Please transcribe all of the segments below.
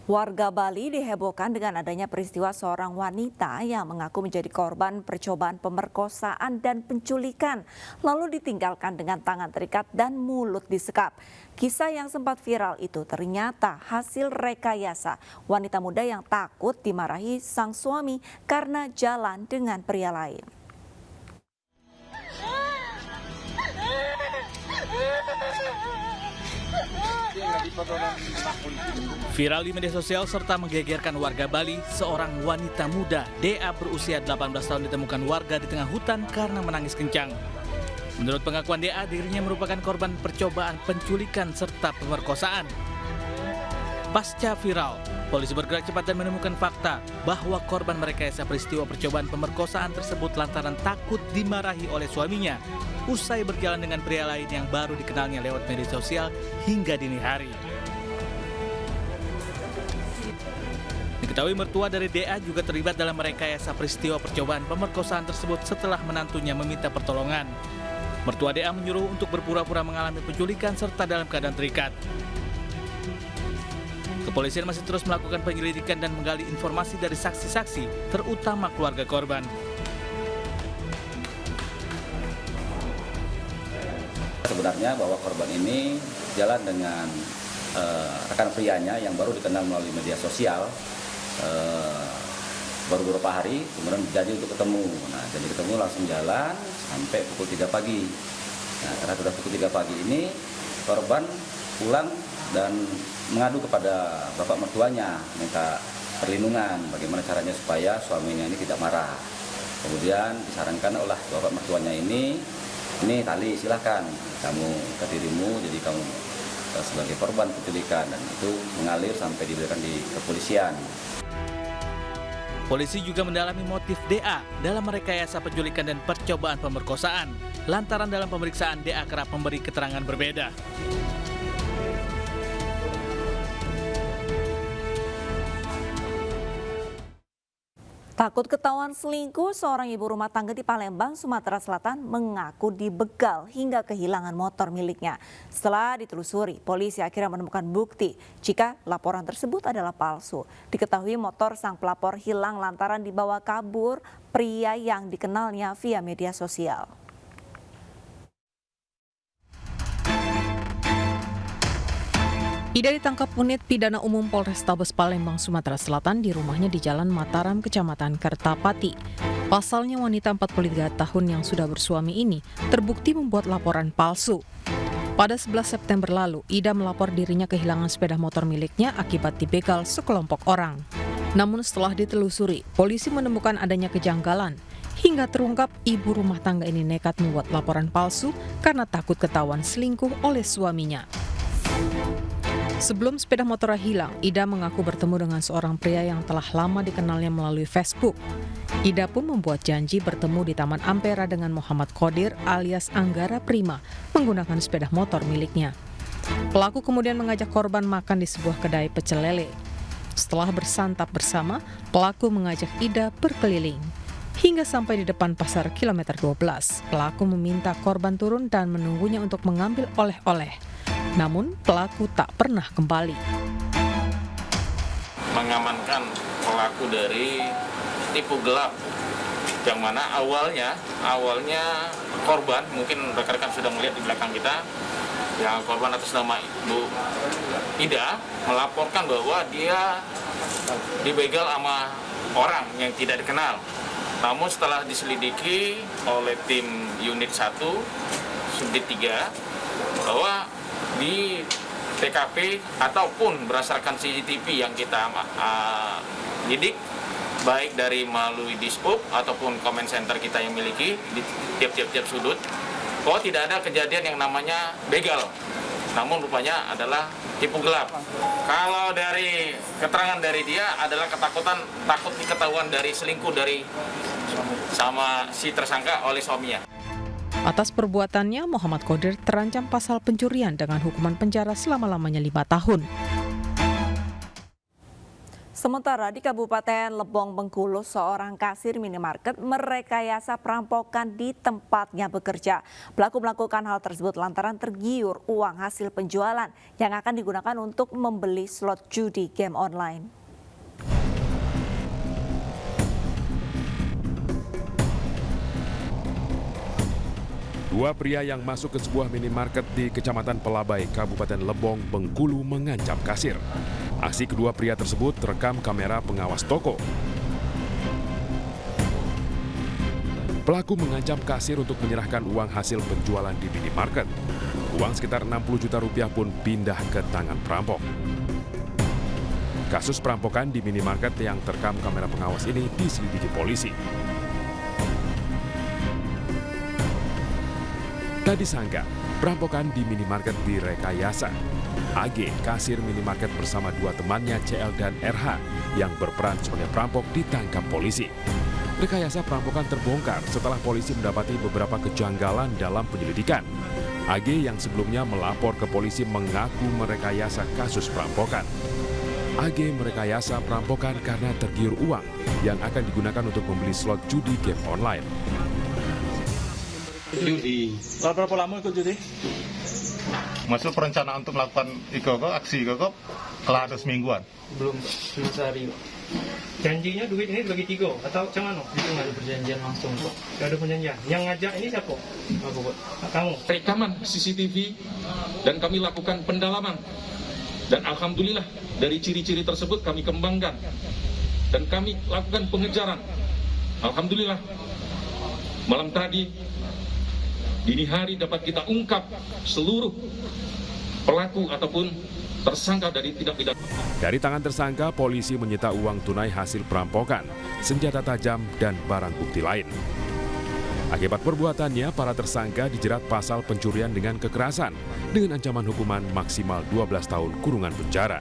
Warga Bali dihebohkan dengan adanya peristiwa seorang wanita yang mengaku menjadi korban percobaan pemerkosaan dan penculikan, lalu ditinggalkan dengan tangan terikat dan mulut disekap. Kisah yang sempat viral itu ternyata hasil rekayasa wanita muda yang takut dimarahi sang suami karena jalan dengan pria lain. Viral di media sosial serta menggegerkan warga Bali, seorang wanita muda, DA berusia 18 tahun ditemukan warga di tengah hutan karena menangis kencang. Menurut pengakuan DA, dirinya merupakan korban percobaan penculikan serta pemerkosaan. Pasca viral, polisi bergerak cepat dan menemukan fakta bahwa korban merekayasa peristiwa percobaan pemerkosaan tersebut lantaran takut dimarahi oleh suaminya usai berjalan dengan pria lain yang baru dikenalnya lewat media sosial hingga dini hari. Diketahui mertua dari DA juga terlibat dalam merekayasa peristiwa percobaan pemerkosaan tersebut setelah menantunya meminta pertolongan. Mertua DA menyuruh untuk berpura-pura mengalami penculikan serta dalam keadaan terikat. Kepolisian masih terus melakukan penyelidikan dan menggali informasi dari saksi-saksi, terutama keluarga korban. Sebenarnya bahwa korban ini jalan dengan rekan prianya yang baru dikenal melalui media sosial, baru beberapa hari, kemudian jadi untuk ketemu. Nah, jadi ketemu langsung jalan sampai pukul 3 pagi. Nah, karena sudah pukul 3 pagi ini, korban pulang dan mengadu kepada bapak mertuanya, minta perlindungan, bagaimana caranya supaya suaminya ini tidak marah. Kemudian disarankan oleh bapak mertuanya ini tali silahkan kamu ke dirimu, jadi kamu sebagai korban penculikan, dan itu mengalir sampai diberikan di kepolisian. Polisi juga mendalami motif DA dalam merekayasa penculikan dan percobaan pemerkosaan. Lantaran dalam pemeriksaan DA kerap memberi keterangan berbeda. Takut ketahuan selingkuh, seorang ibu rumah tangga di Palembang, Sumatera Selatan mengaku dibegal hingga kehilangan motor miliknya. Setelah ditelusuri, polisi akhirnya menemukan bukti jika laporan tersebut adalah palsu. Diketahui motor sang pelapor hilang lantaran dibawa kabur pria yang dikenalnya via media sosial. Ida ditangkap unit pidana umum Polrestabes Palembang, Sumatera Selatan di rumahnya di Jalan Mataram, Kecamatan Kertapati. Pasalnya wanita 43 tahun yang sudah bersuami ini terbukti membuat laporan palsu. Pada 11 September lalu, Ida melapor dirinya kehilangan sepeda motor miliknya akibat dibegal sekelompok orang. Namun setelah ditelusuri, polisi menemukan adanya kejanggalan. Hingga terungkap ibu rumah tangga ini nekat membuat laporan palsu karena takut ketahuan selingkuh oleh suaminya. Sebelum sepeda motornya hilang, Ida mengaku bertemu dengan seorang pria yang telah lama dikenalnya melalui Facebook. Ida pun membuat janji bertemu di Taman Ampera dengan Muhammad Qodir alias Anggara Prima menggunakan sepeda motor miliknya. Pelaku kemudian mengajak korban makan di sebuah kedai pecel lele. Setelah bersantap bersama, pelaku mengajak Ida berkeliling. Hingga sampai di depan pasar kilometer 12, pelaku meminta korban turun dan menunggunya untuk mengambil oleh-oleh. Namun pelaku tak pernah kembali. Mengamankan pelaku dari tipu gelap, yang mana awalnya korban, mungkin rekan-rekan sudah melihat di belakang kita, yang korban atas nama Ibu Ida melaporkan bahwa dia dibegal sama orang yang tidak dikenal. Namun setelah diselidiki oleh tim unit 1 subdit 3 bahwa di TKP ataupun berdasarkan CCTV yang kita lidik, baik dari melalui Dishub ataupun comment center kita yang miliki di tiap-tiap sudut, bahwa tidak ada kejadian yang namanya begal, namun rupanya adalah tipu gelap. Kalau dari keterangan dari dia adalah takut diketahuan dari selingkuh dari sama si tersangka oleh suaminya. Atas perbuatannya, Muhammad Qodir terancam pasal pencurian dengan hukuman penjara selama-lamanya 5 tahun. Sementara di Kabupaten Lebong, Bengkulu, seorang kasir minimarket merekayasa perampokan di tempatnya bekerja. Pelaku melakukan hal tersebut lantaran tergiur uang hasil penjualan yang akan digunakan untuk membeli slot judi game online. Dua pria yang masuk ke sebuah minimarket di Kecamatan Pelabai, Kabupaten Lebong, Bengkulu mengancam kasir. Aksi kedua pria tersebut terekam kamera pengawas toko. Pelaku mengancam kasir untuk menyerahkan uang hasil penjualan di minimarket. Uang sekitar 60 juta rupiah pun pindah ke tangan perampok. Kasus perampokan di minimarket yang terekam kamera pengawas ini diselidiki polisi. Tak disangka, perampokan di minimarket direkayasa. AG, kasir minimarket bersama dua temannya CL dan RH yang berperan sebagai perampok ditangkap polisi. Rekayasa perampokan terbongkar setelah polisi mendapati beberapa kejanggalan dalam penyelidikan. AG yang sebelumnya melapor ke polisi mengaku merekayasa kasus perampokan. AG merekayasa perampokan karena tergiur uang yang akan digunakan untuk membeli slot judi game online. Judi. Berapa lama ikut judi? Masuk perencanaan untuk melakukan aksi telah ada semingguan. Belum sehari. Janjinya duit ini bagi 3 atau macam mana? Itu nggak ada perjanjian langsung kok. Nggak ada perjanjian. Yang ngajak ini siapa? Aku buat. Kamu. Rekaman CCTV dan kami lakukan pendalaman. Dan alhamdulillah dari ciri-ciri tersebut kami kembangkan dan kami lakukan pengejaran. Alhamdulillah malam tadi dini hari dapat kita ungkap seluruh pelaku ataupun tersangka dari tindak pidana. Dari tangan tersangka, polisi menyita uang tunai hasil perampokan, senjata tajam, dan barang bukti lain. Akibat perbuatannya, para tersangka dijerat pasal pencurian dengan kekerasan dengan ancaman hukuman maksimal 12 tahun kurungan penjara.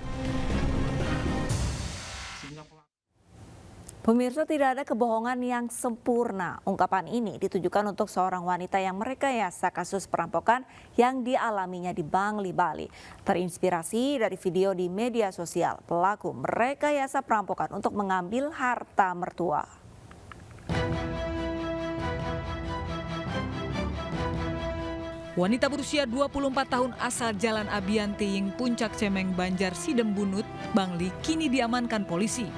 Pemirsa, tidak ada kebohongan yang sempurna. Ungkapan ini ditujukan untuk seorang wanita yang merekayasa kasus perampokan yang dialaminya di Bangli, Bali. Terinspirasi dari video di media sosial, pelaku merekayasa perampokan untuk mengambil harta mertua. Wanita berusia 24 tahun asal Jalan Abian Tiing, Puncak Cemeng, Banjar Sidembunut, Bangli, kini diamankan polisi.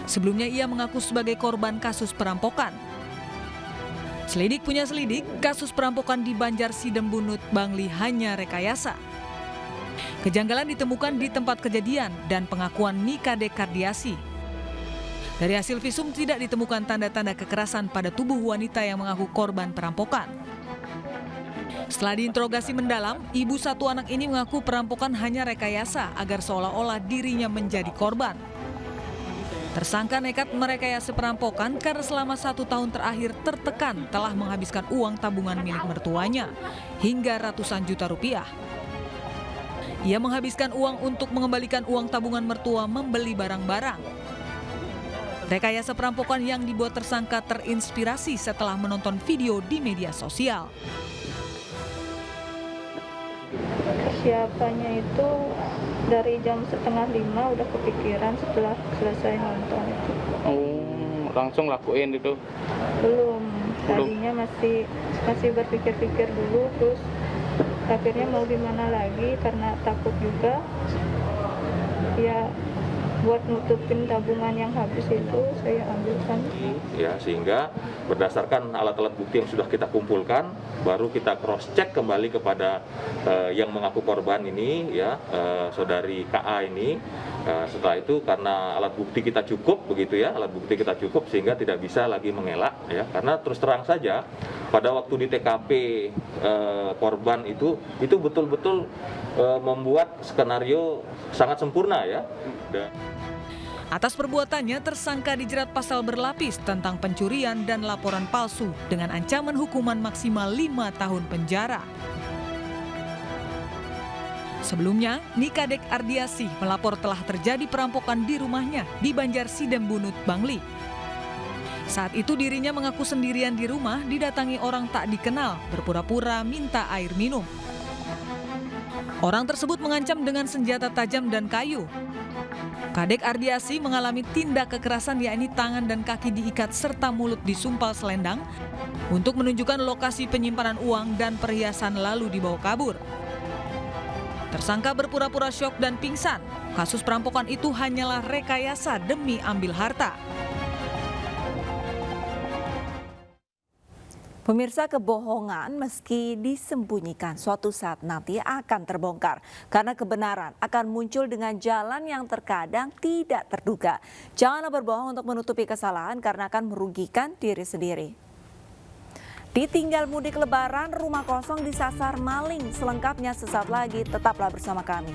Sebelumnya ia mengaku sebagai korban kasus perampokan. Selidik punya selidik, kasus perampokan di Banjar Sidembunut, Bangli hanya rekayasa. Kejanggalan ditemukan di tempat kejadian dan pengakuan Nikade Kardiasi. Dari hasil visum tidak ditemukan tanda-tanda kekerasan pada tubuh wanita yang mengaku korban perampokan. Setelah diinterogasi mendalam, ibu satu anak ini mengaku perampokan hanya rekayasa agar seolah-olah dirinya menjadi korban. Tersangka nekat merekayasa perampokan karena selama 1 tahun terakhir tertekan telah menghabiskan uang tabungan milik mertuanya hingga ratusan juta rupiah. Ia menghabiskan uang untuk mengembalikan uang tabungan mertua membeli barang-barang. Rekayasa perampokan yang dibuat tersangka terinspirasi setelah menonton video di media sosial. Persiapannya itu dari jam 4:30 udah kepikiran setelah selesai nonton itu. Oh, langsung lakuin itu? Belum. Tadinya masih berpikir-pikir dulu, terus akhirnya mau gimana lagi karena takut juga. Ya buat nutupin tabungan yang habis itu saya ambilkan. Ya, sehingga berdasarkan alat-alat bukti yang sudah kita kumpulkan, baru kita cross check kembali kepada yang mengaku korban ini, ya, saudari KA ini. Setelah itu karena alat bukti kita cukup, begitu ya, alat bukti kita cukup sehingga tidak bisa lagi mengelak, ya, karena terus terang saja pada waktu di TKP korban itu betul-betul membuat skenario sangat sempurna, ya. Atas perbuatannya, tersangka dijerat pasal berlapis tentang pencurian dan laporan palsu dengan ancaman hukuman maksimal 5 tahun penjara. Sebelumnya, Nikadek Ardiasi melapor telah terjadi perampokan di rumahnya di Banjar Sidembunut, Bangli. Saat itu dirinya mengaku sendirian di rumah didatangi orang tak dikenal berpura-pura minta air minum. Orang tersebut mengancam dengan senjata tajam dan kayu. Kadek Ardiasi mengalami tindak kekerasan yakni tangan dan kaki diikat serta mulut disumpal selendang untuk menunjukkan lokasi penyimpanan uang dan perhiasan lalu dibawa kabur. Tersangka berpura-pura syok dan pingsan. Kasus perampokan itu hanyalah rekayasa demi ambil harta. Pemirsa, kebohongan meski disembunyikan suatu saat nanti akan terbongkar karena kebenaran akan muncul dengan jalan yang terkadang tidak terduga. Janganlah berbohong untuk menutupi kesalahan karena akan merugikan diri sendiri. Ditinggal mudik lebaran, rumah kosong disasar maling. Selengkapnya sesaat lagi, tetaplah bersama kami.